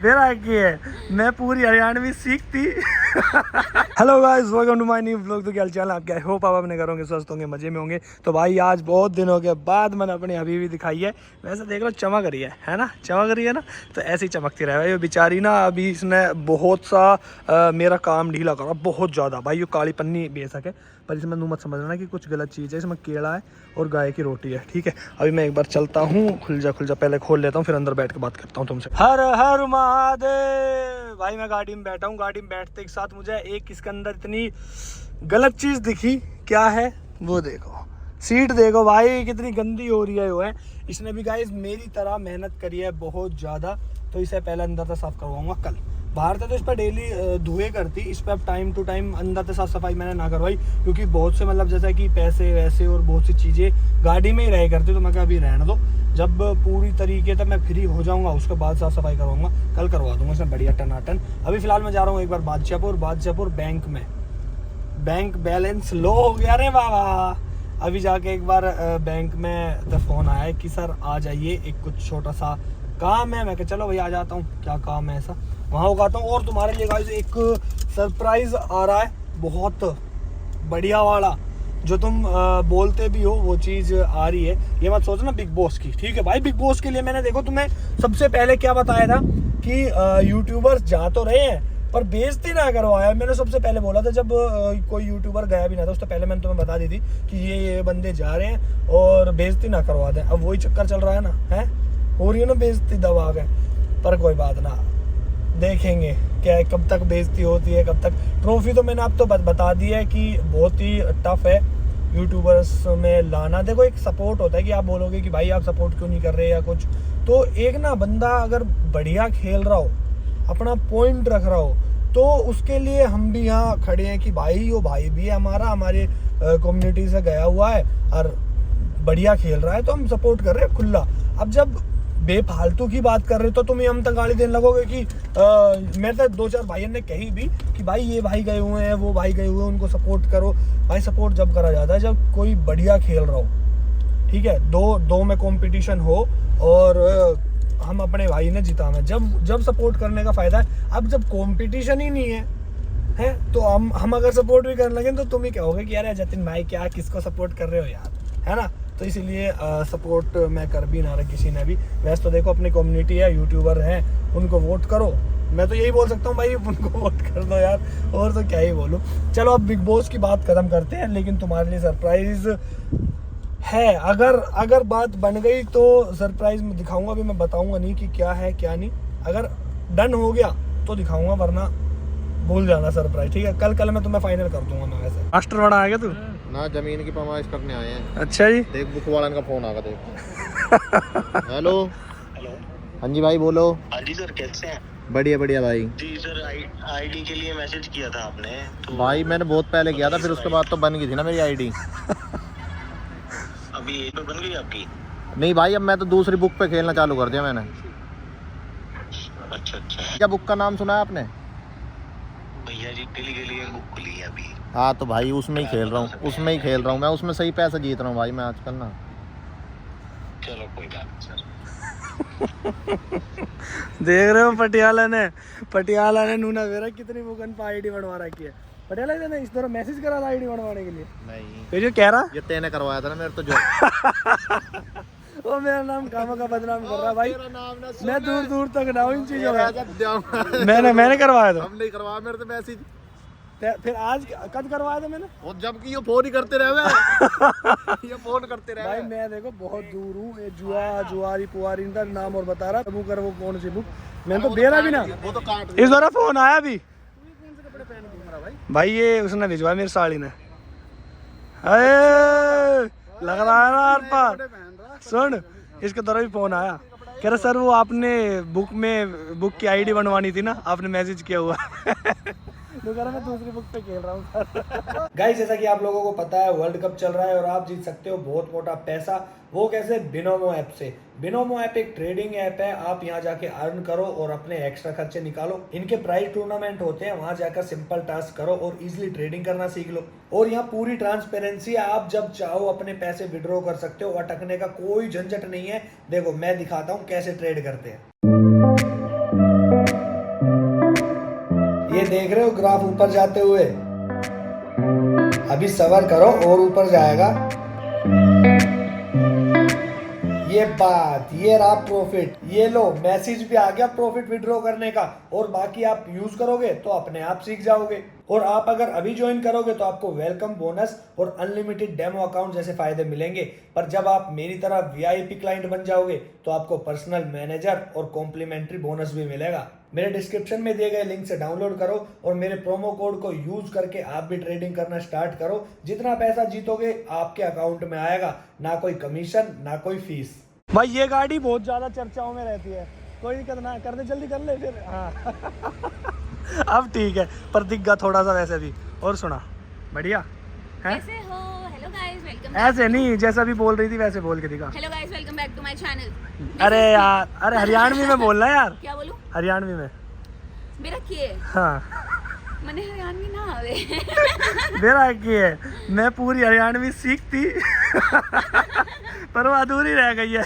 मेरा की है मैं पूरी हरियाणवी सीखती। Hello guys, welcome to my new vlog. तो क्या चल आपके, आई होप आप अपने घरों के स्वस्थ होंगे, मजे में होंगे। तो भाई आज बहुत दिनों के बाद मैंने अपनी हबीबी दिखाई है। वैसे देख लो चमक रही है ना, चमक रही है ना। तो ऐसे ही चमकती रहे भाई। बेचारी ना अभी इसने बहुत सा मेरा काम ढीला करा, बहुत ज़्यादा भाई। ये काली पन्नी बेशक है पर इसमें नू मत समझना कि कुछ गलत चीज़ है। इसमें केला है और गाय की रोटी है, ठीक है। अभी मैं एक बार चलता हूँ, खुल जा पहले खोल लेता हूँ, फिर अंदर बैठ के बात करता हूँ तुमसे। हर हर महादेव। भाई मैं गाड़ी में बैठा हूँ, गाड़ी में बैठते के साथ मुझे एक इसके अंदर इतनी गलत चीज़ दिखी। क्या है वो देखो, सीट देखो भाई कितनी गंदी हो रही है। वो है इसने भी गाइस मेरी तरह मेहनत करी है बहुत ज़्यादा। तो इसे पहले अंदर से साफ करवाऊंगा कल। बाहर से तो इस पर डेली धुए करती, इस पर अब टाइम टू टाइम अंदर से साफ सफाई मैंने ना करवाई, क्योंकि बहुत से मतलब जैसा कि पैसे वैसे और बहुत सी चीज़ें गाड़ी में ही रह करती। तो मैं कहा अभी रहने दो, जब पूरी तरीके से मैं फ्री हो जाऊंगा उसके बाद साफ सफाई करवाऊंगा, कल करवा दूंगा इसमें बढ़िया टनाटन। अभी फिलहाल मैं जा रहा हूँ एक बार बादशाहपुर बैंक में। बैंक बैलेंस लो हो गया रे बाबा। अभी जाके एक बार बैंक में फ़ोन आया है कि सर आ जाइए, एक कुछ छोटा सा काम है। मैं कहा चलो भैया आ जाता हूँ, क्या काम है ऐसा, वहाँ उगाता हूँ। और तुम्हारे लिए गाइस एक सरप्राइज आ रहा है, बहुत बढ़िया वाला, जो तुम बोलते भी हो वो चीज़ आ रही है। ये मत सोचना बिग बॉस की, ठीक है भाई। बिग बॉस के लिए मैंने देखो तुम्हें सबसे पहले क्या बताया था कि यूट्यूबर्स जा तो रहे हैं पर बेइज्जती ना करवाया। मैंने सबसे पहले बोला था जब कोई यूट्यूबर गया भी ना था, उससे पहले मैंने तुम्हें बता दी थी कि ये बंदे जा रहे हैं और बेइज्जती ना करवा दें। अब वही चक्कर चल रहा है ना, है हो रही है ना बेइज्जती दबा के। पर कोई बात ना, देखेंगे क्या कब तक बेइज्जती होती है, कब तक। ट्रॉफी तो मैंने आपको बता दी है कि बहुत ही टफ है यूट्यूबर्स में लाना। देखो एक सपोर्ट होता है कि आप बोलोगे कि भाई आप सपोर्ट क्यों नहीं कर रहे या कुछ, तो एक ना बंदा अगर बढ़िया खेल रहा हो, अपना पॉइंट रख रहा हो, तो उसके लिए हम भी यहाँ खड़े हैं कि भाई वो भाई भी है हमारा, हमारे कम्युनिटी से गया हुआ है और बढ़िया खेल रहा है, तो हम सपोर्ट कर रहे हैं खुला। अब जब बेफालतू की बात कर रहे तो तुम हम तक गाली देने लगोगे कि मेरे तक 2-4 भाइयों ने कही भी कि भाई ये भाई गए हुए हैं, वो भाई गए हुए हैं, उनको सपोर्ट करो। भाई सपोर्ट जब करा जाता है जब कोई बढ़िया खेल रहा हो, ठीक है। दो में कंपटीशन हो और हम अपने भाई ने जीता में, जब सपोर्ट करने का फायदा है। अब जब कंपटीशन ही नहीं है तो हम अगर सपोर्ट भी करने लगे तो तुम ही कहोगे कि यार जतिन भाई क्या किसको सपोर्ट कर रहे हो यार, है ना। तो इसीलिए सपोर्ट मैं कर भी ना रहा किसी ने भी। वैसे तो देखो अपनी कम्युनिटी है, यूट्यूबर हैं, उनको वोट करो। मैं तो यही बोल सकता हूँ भाई उनको वोट कर दो यार, और तो क्या ही बोलूँ। चलो अब बिग बॉस की बात खत्म करते हैं, लेकिन तुम्हारे लिए सरप्राइज है। अगर बात बन गई तो सरप्राइज में दिखाऊंगा भी, मैं बताऊंगा नहीं कि क्या है क्या नहीं। अगर डन हो गया तो दिखाऊंगा, वरना भूल जाना सरप्राइज, ठीक है। कल मैं तुम्हें फाइनल कर दूंगा। मैं वैसे मास्टर बना आ गया तू ना, जमीन की पैमाइश करने आए हैं। अच्छा जी, देख बुक वालन का फोन आ गया, देख। हेलो हाँ जी भाई बोलो। हाँ जी सर, कैसे हैं? बढ़िया बढ़िया भाई। जी सर, आईडी के लिए मैसेज किया था आपने तो भाई मैंने बहुत पहले किया था, फिर उसके बाद तो बन गई थी ना मेरी आईडी। अभी ये तो बन गई आपकी? नहीं भाई, अब मैं तो दूसरी बुक पे खेलना चालू कर दिया मैंने। अच्छा अच्छा। क्या बुक का नाम सुना है आपने? भैया जी दिल्ली के लिए बुक खुली है अभी। हाँ तो भाई उसमें ही खेल रहा हूँ, मैं उसमें सही पैसा जीत रहा हूँ भाई मैं आजकल ना। चलो कोई बात नहीं सर। देख रहे हो पटियाला ने नूना वेरा कितनी बुकन पर आईडी बनवा रखी है। पटियाला ने इस तरह मैसेज करा था आईडी बनवाने के लिए? नहीं, फिर जो कह रहा ये तेने करवाया था ना मेरे तो जो। वो मेरा नाम कामा का बदनाम कर रहा भाई। मैं दूर दूर तक ना हूँ इन चीजों में। मैंने करवाया था। हम नहीं करवाया, मेरे तो मैसेज। फिर आज कब करवाया था मैंने? और जबकि ये फोन ही करते रहे। ये फोन करते रहे भाई। मैं देखो बहुत दूर हूँ, ये जुआरी पुआरी इनका नाम और बता रहा बुक कर, वो कौन सी बुक मैंने तो बेरा भी ना। वो तो काट इस बार फोन आया अभी भाई, ये उसने भिजवाया मेरी साड़ी ने। अरे लग रहा है ना हर पार। सुन, इसके तरफ भी फोन आया, कह रहा सर वो आपने बुक की आईडी बनवानी थी ना, आपने मैसेज किया हुआ। मैं दूसरी बुक पे खेल रहा हूँ। गाइस जैसा कि आप लोगों को पता है वर्ल्ड कप चल रहा है और आप जीत सकते हो बहुत मोटा पैसा। वो कैसे? बिनोमो ऐप से। बिनोमो ऐप एक ट्रेडिंग ऐप है, आप यहाँ जाके अर्न करो और अपने एक्स्ट्रा खर्चे निकालो। इनके प्राइस टूर्नामेंट होते हैं, वहां जाकर सिंपल टास्क करो और इजिली ट्रेडिंग करना सीख लो। और यहाँ पूरी ट्रांसपेरेंसी है, आप जब चाहो अपने पैसे विड्रॉ कर सकते हो, अटकने का कोई झंझट नहीं है। देखो मैं दिखाता हूँ कैसे ट्रेड करते हैं। ये देख रहे हो ग्राफ ऊपर जाते हुए, अभी सब्र करो और ऊपर जाएगा। ये बात, ये रहा प्रॉफिट। ये लो मैसेज भी आ गया प्रॉफिट विड्रॉ करने का, और बाकी आप यूज करोगे तो अपने आप सीख जाओगे। और आप अगर अभी ज्वाइन करोगे तो आपको वेलकम बोनस और अनलिमिटेड डेमो अकाउंट जैसे फायदे मिलेंगे। पर जब आप मेरी तरह वीआईपी क्लाइंट बन जाओगे तो आपको पर्सनल मैनेजर और कॉम्प्लीमेंट्री बोनस भी मिलेगा। मेरे डिस्क्रिप्शन में दिए गए लिंक से डाउनलोड करो और मेरे प्रोमो कोड को यूज करके आप भी ट्रेडिंग करना स्टार्ट करो। जितना पैसा जीतोगे आपके अकाउंट में आएगा, ना कोई कमीशन ना कोई फीस। भाई ये गाड़ी बहुत ज्यादा चर्चाओं में रहती है, कोई दिक्कत ना कर दे, जल्दी कर ले फिर। हाँ अब ठीक है, पर दिखगा थोड़ा सा वैसे भी। और सुना बढ़िया है? कैसे हो? Hello guys, welcome. ऐसे नहीं, जैसा भी बोल रही थी वैसे बोल के दिखा। Hello guys, welcome back to my channel. अरे यार, अरे हरियाणवी में बोलना यार। क्या बोलूं? हरियाणवी में। मेरा किए हाँ मने हरियाणवी ना आवे। मेरा किए, मैं पूरी हरियाणवी सीखती पर वो अधूरी रह गई है।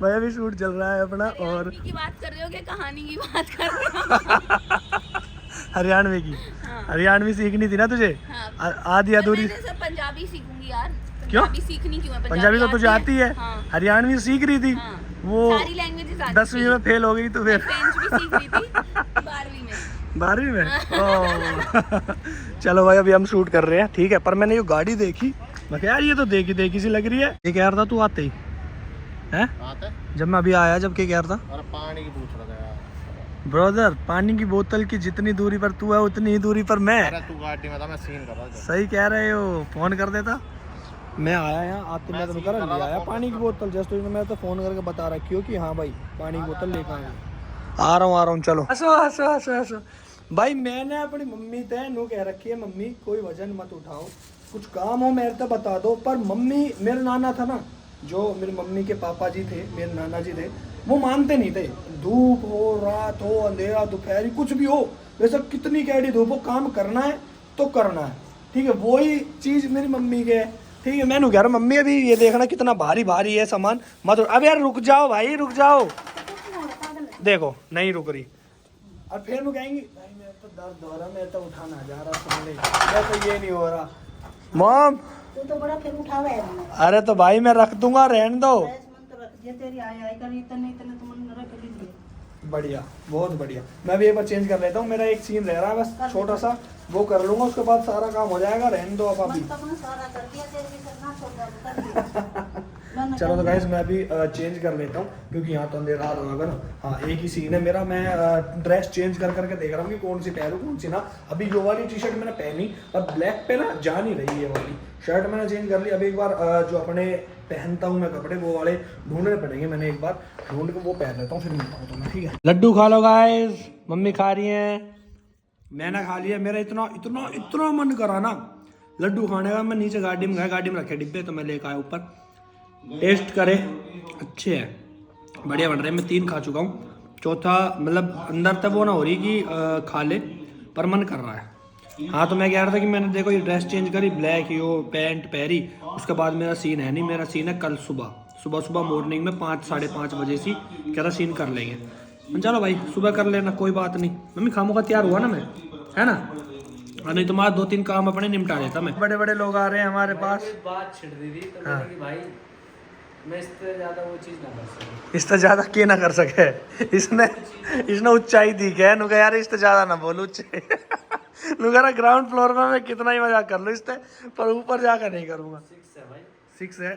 भाई अभी शूट चल रहा है अपना। और की बात कर रहे हो क्या कहानी की बात कर रहे हो? हरियाणवी की। हाँ। हरियाणवी सीखनी थी ना तुझे। हाँ। आधी अधूरी। मैं तो पंजाबी सीखूंगी यार। क्यों? पंजाबी सीखनी क्यों है? पंजाबी तो तुझे आती है। हाँ। हरियाणवी सीख रही थी। हाँ। वो सारी लैंग्वेजेस आती 10वीं में फेल हो गई तो फिर फ्रेंच भी सीख रही थी 12वीं में। 12वीं में। ओह। चलो भाई अभी हम शूट कर रहे हैं, ठीक है। पर मैंने ये गाड़ी देखी, मैं कहा यार ये तो देखी देखी सी लग रही है। ये कह रहा था तू आते ही है जब मैं अभी आया, जब क्या कह रहा था? अरे पानी की पूछ रहा था यार। ब्रदर पानी की बोतल की जितनी दूरी पर तू है उतनी ही दूरी पर मैं। अरे तू गाड़ी में था, मैं सीन कर रहा था। सही कह रहे हो, फोन कर देता। मैं आया यहाँ आते, मैं तो कर लिया आया पानी की बोतल। जस्ट मैं तो फोन करके बता रखी हो कि हाँ भाई पानी की बोतल लेकर आया। आ रहा हूँ चलो। हंसो हंसो हंसो हंसो। भाई मैंने अपनी मम्मी तय नो कह रखी है, मम्मी कोई वजन मत उठाओ, कुछ काम हो मेरे तो बता दो। पर मम्मी, मेरा नाना था ना, जो मेरी मम्मी के पापा जी थे, मेरे नाना जी थे, वो मानते नहीं थे। धूप हो, रात हो, अंधेरा, दोपहरी, कुछ भी हो, वैसे कितनी कैडी धूप हो, काम करना है तो करना है, ठीक है। वही चीज़ मेरी मम्मी के है, ठीक है। मैंने कह रहा मम्मी अभी ये देखना कितना भारी भारी है सामान, मत। अब यार रुक जाओ भाई, रुक जाओ। देखो नहीं रुक रही, और फिर वो कहेंगी भाई मेरा तो दर्द हो रहा, मैं तो उठाना जा रहा, सुन ले, मैं तो ये नहीं हो रहा। मॉम तू तो बड़ा फिर उठावे है। अरे तो भाई मैं रख दूंगा, रहने दो। तेरी आय कर इतने इतने तुम रख लीजिए। बढ़िया, बहुत बढ़िया। मैं भी एक बार चेंज कर लेता हूँ, मेरा एक सीन रह रहा है बस छोटा सा, वो कर लूंगा, उसके बाद सारा काम हो जाएगा। रहने दो अब अभी। सारा कर दिया, तेरी करना छोड़ कर दिया। चलो तो गाइस मैं भी चेंज कर लेता हूँ, क्योंकि यहाँ तो अंधेरा होगा ना। हाँ एक ही सीन है मेरा, मैं ड्रेस चेंज कर करके देख रहा हूँ कि कौन सी पहनूँ कौन सी ना। अभी ये वाली टी शर्ट मैंने पहनी, और ब्लैक पे ना जा नहीं रही, ये वाली शर्ट मैंने चेंज कर ली। अभी एक बार जो अपने पहनता हूँ मैं कपड़े, वो वाले ढूंढने पड़ेंगे। मैंने एक बार ढूंढ के वो पहन लेता हूँ, फिर मिलता हूँ तुम्हें, ठीक है। लड्डू खा लो गाइस, मम्मी खा रही हैं, मैंने खा लिया। मेरा इतना इतना इतना मन करा ना लड्डू खाने का, मैं नीचे गाड़ी में गया, गाड़ी में रखे डिब्बे, तो मैं लेकर आया ऊपर, टेस्ट करे, अच्छे हैं, बढ़िया बन रहे हैं। मैं 3 खा चुका हूँ, चौथा मतलब अंदर तक वो ना हो रही कि खा ले, पर मन कर रहा है। हाँ तो मैं कह रहा था कि मैंने देखो ये ड्रेस चेंज करी, ब्लैक यो पैंट पहरी, उसके बाद मेरा सीन है नहीं, मेरा सीन है कल सुबह मॉर्निंग में 5 साढ़े 5 बजे से कह रहा सीन कर लेंगे। चलो भाई सुबह कर लेना, कोई बात नहीं। मम्मी खामों का तैयार हुआ ना मैं, है ना, नहीं तो मैं 2-3 काम अपने निपटा देता मैं। बड़े बड़े लोग आ रहे हैं हमारे पास। बात छिड़ दी थी तो हाँ। मैंने कि भाई मैं इससे ज्यादा वो चीज ना कर सकूं। इससे ज्यादा के ना कर सके, इसने ऊंचाई दी क्या नुका यार, इससे ज्यादा ना बोलू नुका ग्राउंड फ्लोर में मैं कितना ही मजाक कर लूँ इससे, पर ऊपर जाकर नहीं करूँगा। 6 है भाई, 6 है।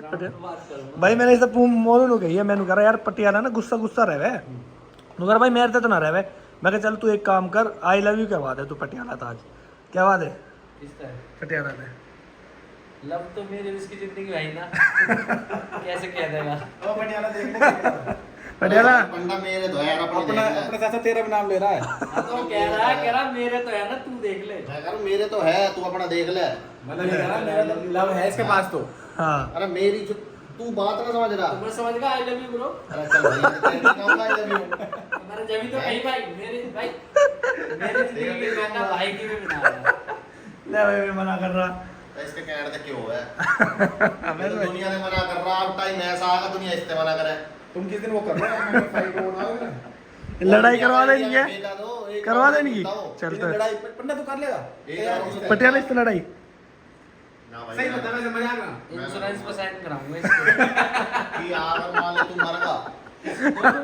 बात करूंगा भाई मैंने इसे मोनू नु कही है, मैंने कहा यार पटियाला ना गुस्सा गुस्सा रहे, नुका भाई मेरे तो ना रहे। मैं कहा चल तू एक काम कर, आई लव यू करवा दे तू पटियाला था आज, क्या बात है किसका है पटियाला में। लव तो मेरी उसकी जिंदगी भाई ना कैसे कह देगा। ओ पटियाला देख ले, पटियाला बंदा मेरे तो है यार, अपने अपने साथ तेरा भी नाम ले रहा है। तो कह रहा मेरे तो है ना, तू देख ले। मैं कह रहा मेरे तो है, तू अपना देख ले। मतलब ये कह रहा मेरा लव है इसके पास तो। हाँ अरे मेरी जो तू बात ना समझ रहा। तुमने समझ गया आई लव यू ब्रो। अरे चल भाई तेरे नाम आई लव यू। हमारा जभी तो कहीं भाई मेरे जिंदगी के मैं भाई की भी बना रहा ले भाई मैं मना कर रहा। तो इसके कहने से क्यों है? मैं तो दुनिया ने मना कर रहा, अब टाइम ऐसा आगा दुनिया इससे मना करे। तुम किस दिन वो कर रहे हो फाइट होना लड़ाई करवा देंगे क्या? बेटा दो, एक करवा बार देंगे? बताओ। चल तेरी तो लड़ाई पन्ना तो कर लेगा एक बार उससे- पटियाला से लड़ाई ना भाई, सही बता वैसे मजाक ना इंश्योरेंस पे साइन कराऊंगा इसको। कि अगर मान ले तू मर गया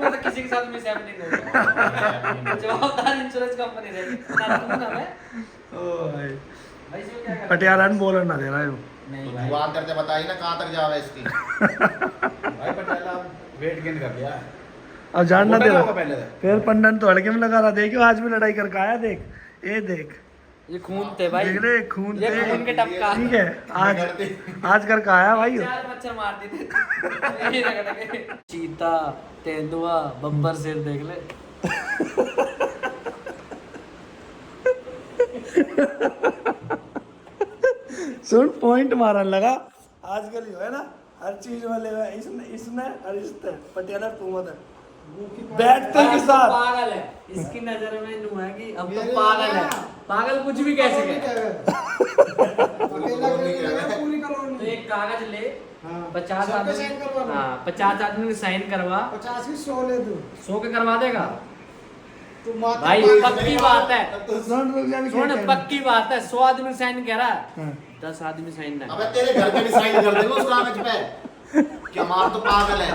मैं तो किसी के साथ मिस हैपनिंग होगा। जवाबदार इंश्योरेंस कंपनी रहेगी ना दूंगा मैं। भाई इसमें क्या कर पटियाला में बोलना ना दे रहा है वो। नहीं तो भाई जुबान करते बताई ना कहाँ तक जावे इसकी। भाई पटियाला वेट गेन कर लिया अब जानना दे होगा रहा पहले से। फिर पंडन तो हड़के में लगा रहा। देखियो आज भी लड़ाई करके आया। देख ये देख ये खून थे भाई। देख ले खून ये थे। खून के टपका। ठीक है आज करके आया भाई। 4 मच्छर मार दी थे यही रगड़ के। चीता, तेंदुआ, बब्बर शेर देख ले। सुन पॉइंट मारन लगा आजकल यो है ना हर चीज वाले इसने इसने और इसने पटियाला तू मत बैठते के साथ पागल है इसकी नजर में नू है कि अब तो पागल है। पागल कुछ भी कैसे है। तो एक कागज ले 50 आदमी, हाँ 50 आदमी में साइन करवा 50 की 100 ले दो 100 के करवा देगा तू माता भाई। पक्की बात है सुन रुक जा सुन पक्की बात है 100 आदमी साइन कह रहा है 10 आदमी साइन ना अबे तेरे घर के भी साइन कर देंगे उस कागज पे। क्या मार तो पागल है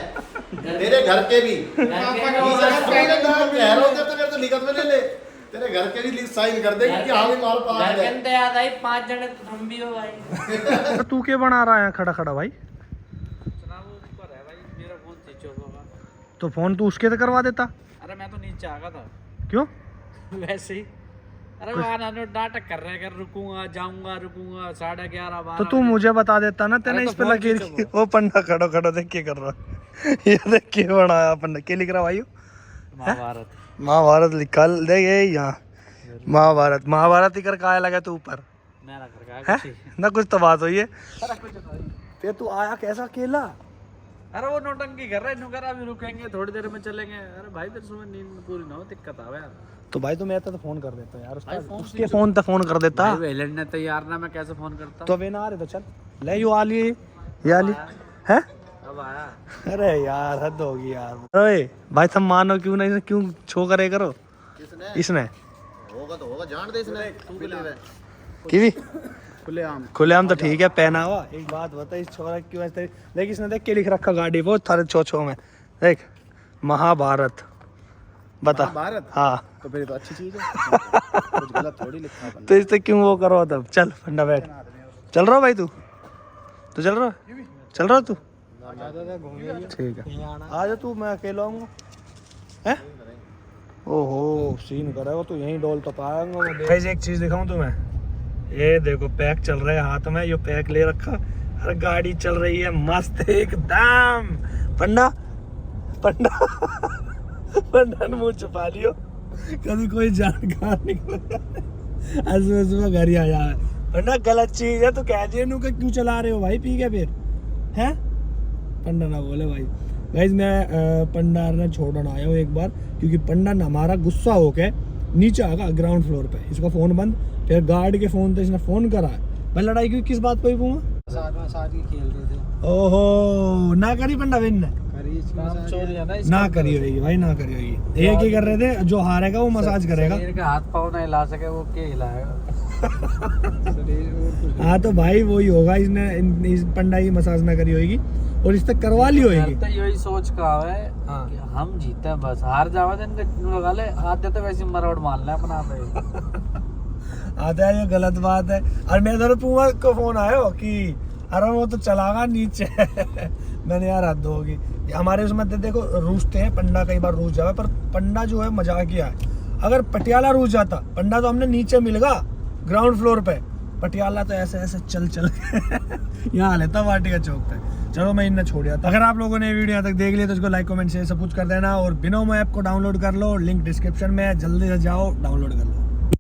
तेरे घर के भी। कह रहे होते तो मेरे तो लिखत में ले ले। तेरे घर के भी साइन कर देंगे कि हाँ भी मार पागल है। घरकन याद आई 5 जने तो हम भी हो भाई। तू क्या बना रहा है खड़ा खड़ा भाई? चुनाव ऊपर है भाई मेरा फोन स्विच ऑफ होगा। तो फोन तू उसके तो करवा देता। अरे मैं तो नीचे आ गया था क्यों? वैसे ही। अरे वहाँ नाटक कर रहे हैं रुकूंगा जाऊंगा 11:30 तो तू मुझे बता देता ना तेने अरे तो इस पे फोन लकीर खींचो की। वो पंडा खड़ो खड़ो देख के कर रहा है। ये देख के बनाया पंडा क्या लिख रहा भाई? महाभारत। महाभारत लिखा देख ये यहाँ महाभारत महाभारत ही करके आया लगा तू ऊपर मेरा घर का है कुछ ही। ना कुछ तो बात हुई है। फिर तू आया कैसा अकेला? अरे वो नौटंकी कर रहे नुकर अभी रुकेंगे थोड़ी देर में चलेंगे। अरे भाई तेरे सुबह नींद पूरी ना हो दिक्कत आवे यार। तो भाई तो मैं तो फोन कर देता यार उसका भाई फोन उसके फोन तो फोन कर देता। भाई वेलेंट ने तैयार ना मैं कैसे फोन करता। तो वे ना आ रहे तो चल ले यू आली ये आली है। अब आया अरे यार हद होगी यार। ओए भाई तुम मानो क्यों नहीं क्यों छो करे करो किसने? इसने होगा तो होगा जान दे इसने। तू भी ले रहा है। की खुलेआम खुलेआम तो ठीक है पहना हुआ। एक बात बता इस छोरा क्यों ऐसे देख इसने देख के लिख रखा गाड़ी वो थारे छो में देख महाभारत बता। भारत हाँ तो फिर तो अच्छी चीज है कुछ गलत थोड़ी लिखा है तो इससे क्यों वो करो तब। चल फंडा बैठ चल रहा भाई तू तो चल रहा तू ठीक है आ जा तू मैं अकेला आऊंगा है। ओहो सीन करे वो तो यहीं डोल तो पाएंगा मैं। गाइस एक चीज दिखाऊं तुम्हें ये देखो पैक चल रहा है हाथ में। ये पैक ले रखा और गाड़ी चल रही है मस्त एकदम। पंडा पंडा पंडा ने मुंह छुपा लियो कभी कोई जानकार निकल सुबह घर ही आया है। पंडा गलत चीज है तो कह दिए नु कि क्यों चला रहे हो भाई पी के फिर हैं। पंडा ना बोले भाई। गाइस मैं पंडा ने छोड़ना आया हूँ एक बार क्योंकि पंडा ने हमारा गुस्सा होके नीचे आ गया ग्राउंड फ्लोर पे। इसका फोन बंद फिर गार्ड के फोन पे इसने फोन करा भाई। लड़ाई क्यों किस बात पे पूछूंगा? साथ ही खेल रहे थे ओहो ना करी पंडा बिन ने ना करी होगी भाई ना करी होगी। एक ही कर रहे थे जो हारेगा वो मसाज करेगा। शरीर के हाथ पाँव ना हिला सके वो क्या हिलाएगा। हाँ तो भाई वही होगा इसने इस पंडा की मसाज ना करी होगी और इससे करवा ली होगी। तो यही सोच का है हाँ। कि हम जीते हैं बस हार जावे तो इनके लगा ले आते तो वैसे मरोड़ मान ले अपना पे। आता है ये गलत बात है। और मेरे तरफ पूमा को फोन आया कि अरे वो तो चलागा नीचे मैंने यार हद होगी। हमारे उसमें तो देखो रूसते हैं पंडा कई बार रूस जावे पर पंडा जो है मजाकिया है। अगर पटियाला रूस जाता पंडा तो हमने नीचे मिल गया ग्राउंड फ्लोर पे। पटियाला तो ऐसे ऐसे चल यहाँ लेता वाटिका चौक पे। चलो मैं इन्हें छोड़ दिया। अगर आप लोगों ने वीडियो तक देख लिया तो इसको लाइक कमेंट शेयर सब कुछ कर देना और बिनोमो ऐप को डाउनलोड कर लो। लिंक डिस्क्रिप्शन में जल्दी से जाओ डाउनलोड कर लो।